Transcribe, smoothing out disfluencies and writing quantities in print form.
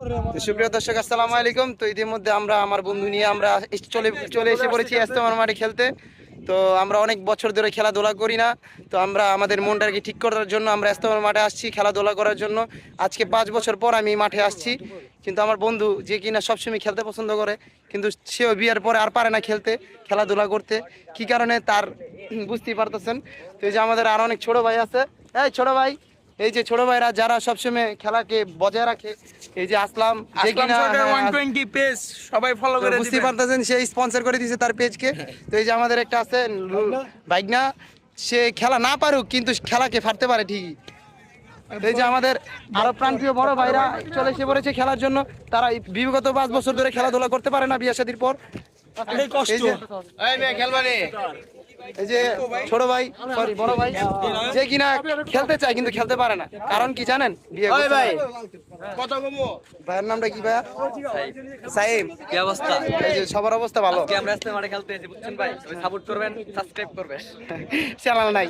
তো সুপ্রিয় দর্শক আসসালামু আলাইকুম। তো ইতিমধ্যে আমরা আমার বন্ধু নিয়ে আমরা চলে এসে পড়েছি ইস্তেমার মাঠে খেলতে। তো আমরা অনেক বছর ধরে খেলাধুলা করি না, তো আমরা আমাদের মনটাকে ঠিক করার জন্য আমরা ইস্তেমার মাঠে আসছি খেলাধুলা করার জন্য। আজকে 5 বছর পর আমি এই মাঠে আসছি, কিন্তু আমার বন্ধু যে কিনা সবসময় খেলতে পছন্দ করে, কিন্তু সেও বিয়ের পরে আর পারে না খেলতে, খেলাধুলা করতে। কি কারণে তার বুঝতেই পারতেছেন। তো এই যে আমাদের আর অনেক ছোট ভাই আছে, এই ছোট ভাই, এই যে ছোট ভাইরা যারা সবসময় খেলাকে বজায় রাখে, এই যে আসলাম যে কিনা পেজ সবাই ফলো করে বুঝতে দিবেন। পারতেছেন, সে স্পন্সর করে দিয়েছে তার পেজকে। তো এই যে আমাদের একটা আছে বাইকনা, সে খেলা না পারুক কিন্তু খেলাকে ফাটতে পারে ঠিকই। তো এই যে আমাদের আরো প্রান্তীয় বড় ভাইরা চলে এসে পড়েছে খেলার জন্য। তারা বিগত 5 বছর ধরে খেলাধুলা করতে পারে না বিয়ে শাদীর পর। এই যে এই যে ছোট ভাই, সরি বড় ভাই, যে কিনা খেলতে চায় কিন্তু খেলতে পারে না, কারণ কি জানেন? বিয়ে করতে ভাই ভাইয়ের নামটা কি ভাইয়া? সাইম। কি অবস্থা? এই যে সবার অবস্থা ভালো। আজকে আমরা ইস্তেমার মাঠে খেলতে এসেছি, বুঝছেন ভাই? সাপোর্ট করবেন, সাবস্ক্রাইব করবেন। চ্যানেল নাই।